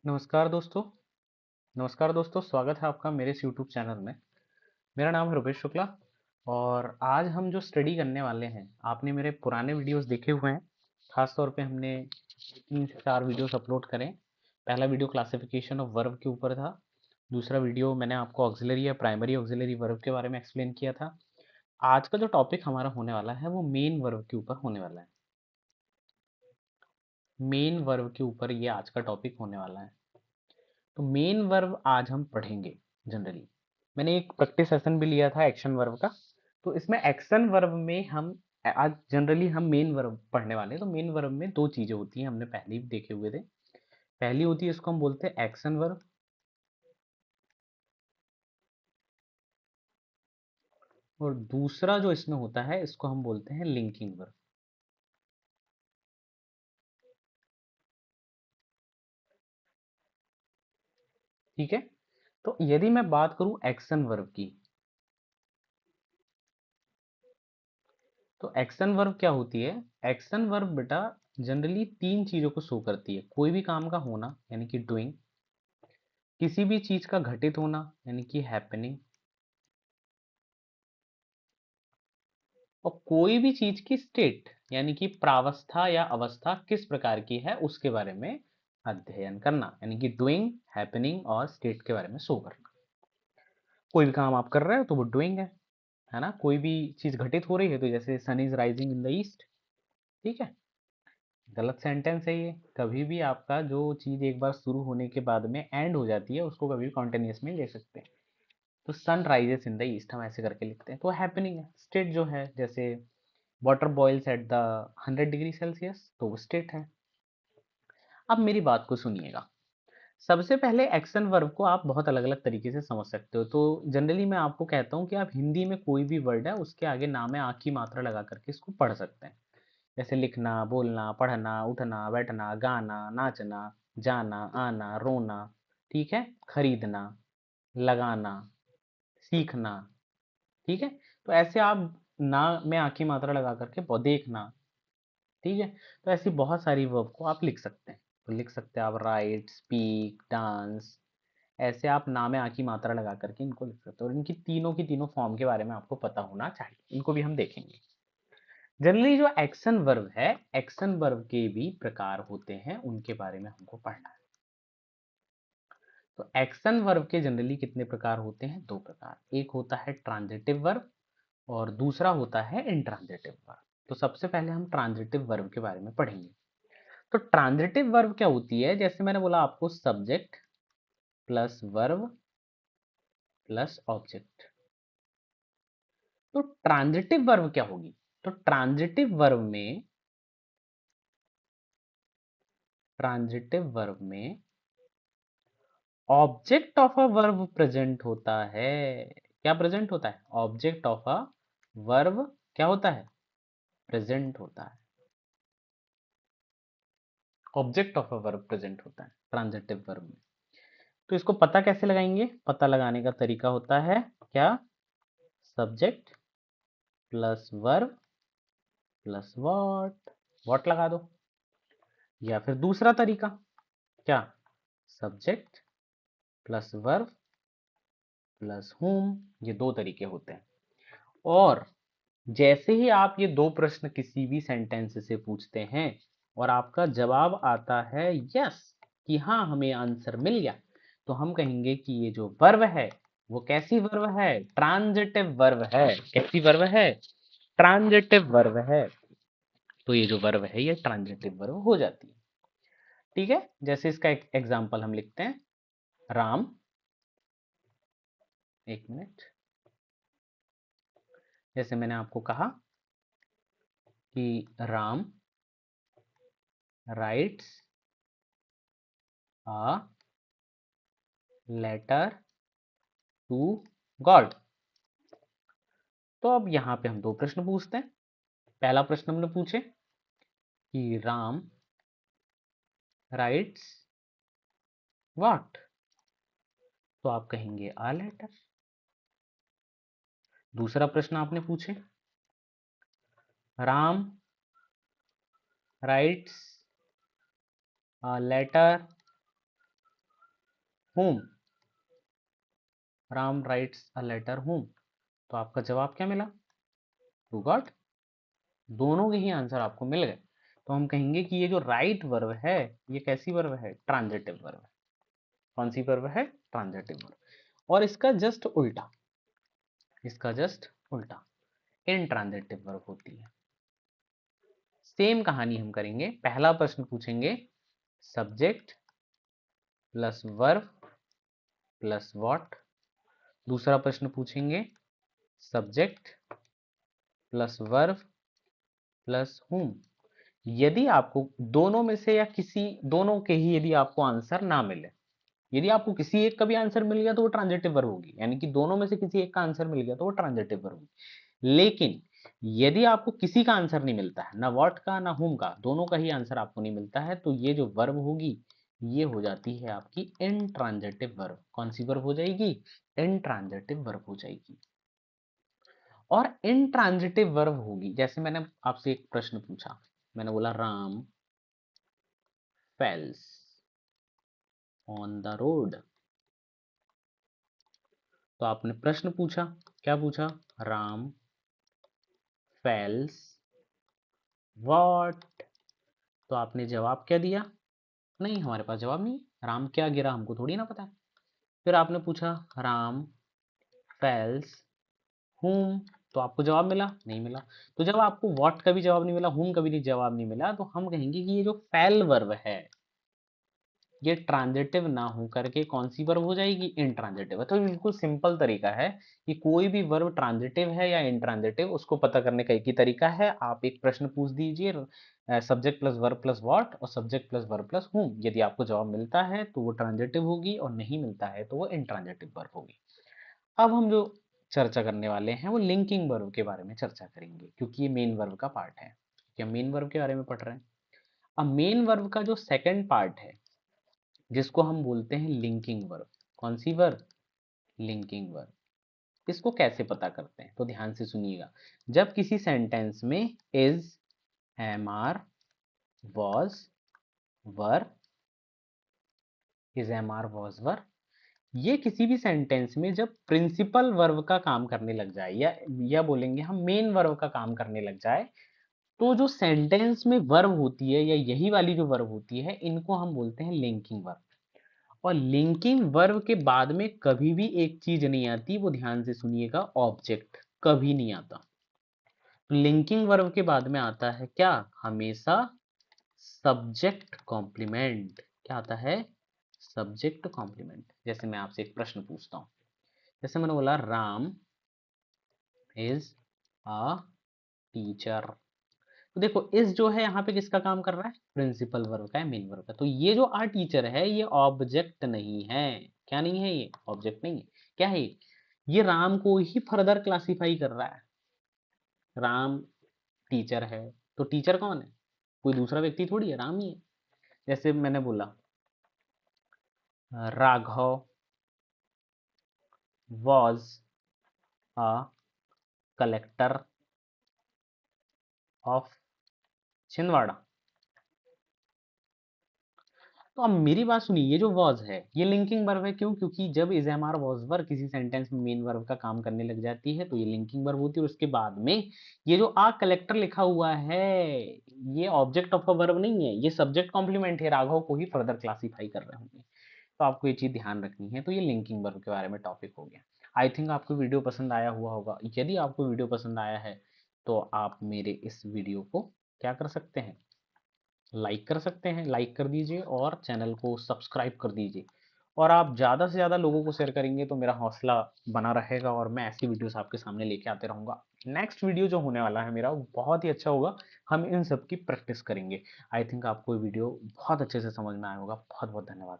नमस्कार दोस्तों, स्वागत है आपका मेरे इस यूट्यूब चैनल में। मेरा नाम है रुपेश शुक्ला और आज हम जो स्टडी करने वाले हैं, आपने मेरे पुराने वीडियोस देखे हुए हैं। खास तौर पे हमने 3 से 4 वीडियोस अपलोड करें। पहला वीडियो क्लासिफिकेशन ऑफ वर्ब के ऊपर था। दूसरा वीडियो मैंने आपको ऑक्सिलरी या प्राइमरी ऑक्सिलरी वर्ब के बारे में एक्सप्लेन किया था। आज का जो टॉपिक हमारा होने वाला है वो मेन वर्ब के ऊपर होने वाला है। मेन वर्ब के ऊपर ये आज का टॉपिक होने वाला है। तो मेन वर्ब आज हम पढ़ेंगे। जनरली मैंने एक प्रैक्टिस सेशन भी लिया था एक्शन वर्ब का। तो इसमें एक्शन वर्ब में हम आज जनरली हम मेन वर्ब पढ़ने वाले हैं। तो मेन वर्ब में दो चीजें होती हैं, हमने पहले भी देखे हुए थे। पहली होती है, इसको हम बोलते हैं एक्शन वर्ब। और दूसरा जो इसमें होता है, इसको हम बोलते हैं लिंकिंग वर्ब। ठीक है। तो यदि मैं बात करूं एक्शन वर्ब की, तो एक्शन वर्ब क्या होती है? एक्शन वर्ब बेटा जनरली 3 चीजों को शो करती है। कोई भी काम का होना यानी कि डूइंग, किसी भी चीज का घटित होना यानी कि हैपनिंग, और कोई भी चीज की स्टेट यानी कि प्रावस्था या अवस्था किस प्रकार की है उसके बारे में अध्ययन करना, यानी कि डूइंग, हैपनिंग और स्टेट के बारे में शो करना। कोई भी काम आप कर रहे हो तो वो डूइंग है ना। कोई भी चीज घटित हो रही है, तो जैसे sun is rising in the east. ठीक है। गलत सेंटेंस है ये। कभी भी आपका जो चीज एक बार शुरू होने के बाद में एंड हो जाती है, उसको कभी भी कॉन्टिन्यूस में ले सकते हैं। तो sun rises in the east हम ऐसे करके लिखते हैं, तो हैपनिंग है। स्टेट जो है, जैसे water boils at the 100 degree Celsius, तो वो स्टेट है। अब मेरी बात को सुनिएगा। सबसे पहले एक्शन वर्ब को आप बहुत अलग अलग तरीके से समझ सकते हो। तो जनरली मैं आपको कहता हूँ कि आप हिंदी में कोई भी वर्ड है उसके आगे ना में आ की मात्रा लगा करके इसको पढ़ सकते हैं। जैसे लिखना, बोलना, पढ़ना, उठना, बैठना, गाना, नाचना, जाना, आना, रोना। ठीक है। खरीदना, लगाना, सीखना। ठीक है। तो ऐसे आप ना में आ की मात्रा लगा करके देखना। ठीक है। तो ऐसी बहुत सारी वर्ब को आप लिख सकते हैं। तो लिख सकते हैं आप राइट, स्पीक, डांस। ऐसे आप ना में आ की मात्रा लगा करके इनको लिख सकते हो, और इनकी तीनों की तीनों फॉर्म के बारे में आपको पता होना चाहिए। इनको भी हम देखेंगे। जनरली जो एक्शन वर्ब है, एक्शन वर्ब के भी प्रकार होते हैं, उनके बारे में हमको पढ़ना है। तो एक्शन वर्ब के जनरली कितने प्रकार होते हैं? 2 प्रकार। एक होता है ट्रांजिटिव वर्ब और दूसरा होता है इंट्रांजिटिव वर्ब। तो सबसे पहले हम ट्रांजिटिव वर्ब के बारे में पढ़ेंगे। तो ट्रांजिटिव वर्ब क्या होती है? जैसे मैंने बोला आपको, subject plus verb plus object. तो ट्रांजिटिव वर्ब क्या होगी? तो ट्रांजिटिव वर्ब में object of a verb present होता है। क्या प्रेजेंट होता है? ऑब्जेक्ट ऑफ अ वर्ब क्या होता है? प्रेजेंट होता है। Object of a verb present होता है ट्रांजिटिव वर्ब में। तो इसको पता कैसे लगाएंगे? पता लगाने का तरीका होता है क्या? Subject plus verb plus what लगा दो। या फिर दूसरा तरीका, क्या? Subject plus verb plus whom। ये 2 तरीके होते हैं। और जैसे ही आप ये 2 प्रश्न किसी भी सेंटेंस से पूछते हैं और आपका जवाब आता है यस, कि हाँ हमें आंसर मिल गया, तो हम कहेंगे कि ये जो वर्ब है वो कैसी वर्ब है? ट्रांजिटिव वर्ब है। कैसी वर्ब है? ट्रांजिटिव वर्ब है। तो ये जो वर्ब है ये ट्रांजिटिव वर्ब हो जाती है। ठीक है। जैसे इसका एक एग्जांपल हम लिखते हैं। राम, एक मिनट। जैसे मैंने आपको कहा कि Ram writes a letter to God. तो अब यहाँ पे हम 2 प्रश्न पूछते हैं। पहला प्रश्न हमने पूछे कि राम राइट्स व्हाट, तो आप कहेंगे अ लेटर। दूसरा प्रश्न आपने पूछे, Ram writes a letter whom, Ram writes a letter whom, तो आपका जवाब क्या मिला? यू गॉट, दोनों के ही आंसर आपको मिल गए। तो हम कहेंगे कि ये जो राइट वर्ब है, ये कैसी वर्ब है? ट्रांजिटिव वर्ब है। कौन सी वर्ब है? Transitive verb. और इसका जस्ट उल्टा, इसका जस्ट उल्टा इनट्रांजिटिव वर्ब होती है। सेम कहानी हम करेंगे। पहला प्रश्न पूछेंगे subject plus verb plus what. दूसरा प्रश्न पूछेंगे subject plus verb plus whom। यदि आपको दोनों में से या किसी दोनों के ही यदि आपको आंसर ना मिले, यदि आपको किसी एक का भी आंसर मिल गया तो वो ट्रांजिटिव वर्ब होगी, यानी कि दोनों में से किसी एक का आंसर मिल गया तो वो ट्रांजिटिव वर्ब होगी। लेकिन यदि आपको किसी का आंसर नहीं मिलता है, ना व्हाट का ना whom का, दोनों का ही आंसर आपको नहीं मिलता है, तो ये जो वर्ब होगी ये हो जाती है आपकी इनट्रांजिटिव वर्ब। कौन सी वर्ब हो जाएगी? इनट्रांजिटिव वर्ब हो जाएगी। और इनट्रांजिटिव वर्ब होगी, जैसे मैंने आपसे एक प्रश्न पूछा, मैंने बोला Ram fails on the road. तो आपने प्रश्न पूछा, क्या पूछा? Ram fails what. तो आपने जवाब क्या दिया? नहीं, हमारे पास जवाब नहीं है। राम क्या गिरा हमको थोड़ी ना पता है। फिर आपने पूछा राम फेल्स whom, तो आपको जवाब मिला? नहीं मिला। तो जब आपको व्हाट का भी जवाब नहीं मिला, whom का भी जवाब नहीं मिला, तो हम कहेंगे कि ये जो फेल वर्ब है ये ट्रांजिटिव ना हो करके कौन सी वर्ब हो जाएगी? इनट्रांजिटिव। तो बिल्कुल सिंपल तरीका है कि कोई भी वर्ब ट्रांजिटिव है या इनट्रांजिटिव उसको पता करने का एक ही तरीका है। आप एक प्रश्न पूछ दीजिए subject plus verb plus what और subject plus verb plus whom। यदि आपको जवाब मिलता है तो वो ट्रांजिटिव होगी और नहीं मिलता है तो वो इनट्रांजिटिव वर्ब होगी। अब हम जो चर्चा करने वाले हैं वो लिंकिंग वर्ब के बारे में चर्चा करेंगे, क्योंकि ये मेन वर्ब का पार्ट है। क्या मेन वर्ब के बारे में पढ़ रहे हैं? अब मेन वर्ब का जो सेकंड पार्ट है जिसको हम बोलते हैं लिंकिंग वर्ब। कौन सी वर्ब? Linking verb. इसको कैसे पता करते हैं तो ध्यान से सुनिएगा। जब किसी सेंटेंस में is, am are, was, were, is, am are, was, were, ये किसी भी सेंटेंस में जब प्रिंसिपल वर्ब का काम करने लग जाए या बोलेंगे हम मेन वर्ब का काम करने लग जाए, तो जो सेंटेंस में वर्ब होती है या यही वाली जो वर्ब होती है इनको हम बोलते हैं लिंकिंग वर्ब। और लिंकिंग वर्ब के बाद में कभी भी एक चीज नहीं आती, वो ध्यान से सुनिएगा, ऑब्जेक्ट कभी नहीं आता। लिंकिंग वर्ब के बाद में आता है क्या? हमेशा सब्जेक्ट कॉम्प्लीमेंट। क्या आता है? Subject complement. जैसे मैं आपसे एक प्रश्न पूछता हूँ, जैसे मैंने बोला राम इज अ टीचर। तो देखो इस जो है यहाँ पे किसका काम कर रहा है? प्रिंसिपल वर्ब का है, मेन वर्ब का। तो ये जो आ टीचर है ये ऑब्जेक्ट नहीं है। क्या नहीं है? ये ऑब्जेक्ट नहीं है। क्या है ये राम को ही फर्दर क्लासिफाई कर रहा है। राम टीचर है तो टीचर कौन है? कोई दूसरा व्यक्ति थोड़ी है, राम ही है। जैसे मैंने बोला Raghav was a collector of Chhindwara. तो अब मेरी बात सुनिए, ये जो वॉज है ये लिंकिंग वर्ब है। क्यों? क्योंकि जब इज, एम आर, वॉज, वर किसी सेंटेंस में मेन वर्ब का काम करने लग जाती है तो ये लिंकिंग वर्ब होती है। और उसके बाद में ये जो आ कलेक्टर लिखा हुआ है ये ऑब्जेक्ट ऑफ अ वर्ब नहीं है, ये सब्जेक्ट कॉम्प्लीमेंट है, राघव को ही फर्दर क्लासीफाई कर रहे होंगे। तो आपको ये चीज ध्यान रखनी है। तो ये लिंकिंग वर्ब के बारे में टॉपिक हो गया। आई थिंक आपको वीडियो पसंद आया हुआ होगा। यदि आपको वीडियो पसंद आया है तो आप मेरे इस वीडियो को क्या कर सकते हैं? लाइक कर सकते हैं। लाइक कर दीजिए और चैनल को सब्सक्राइब कर दीजिए। और आप ज़्यादा से ज़्यादा लोगों को शेयर करेंगे तो मेरा हौसला बना रहेगा और मैं ऐसी वीडियोस आपके सामने लेके आते रहूँगा। नेक्स्ट वीडियो जो होने वाला है मेरा वो बहुत ही अच्छा होगा। हम इन सब की प्रैक्टिस करेंगे। आई थिंक आपको ये वीडियो बहुत अच्छे से समझ में आया होगा। बहुत बहुत धन्यवाद।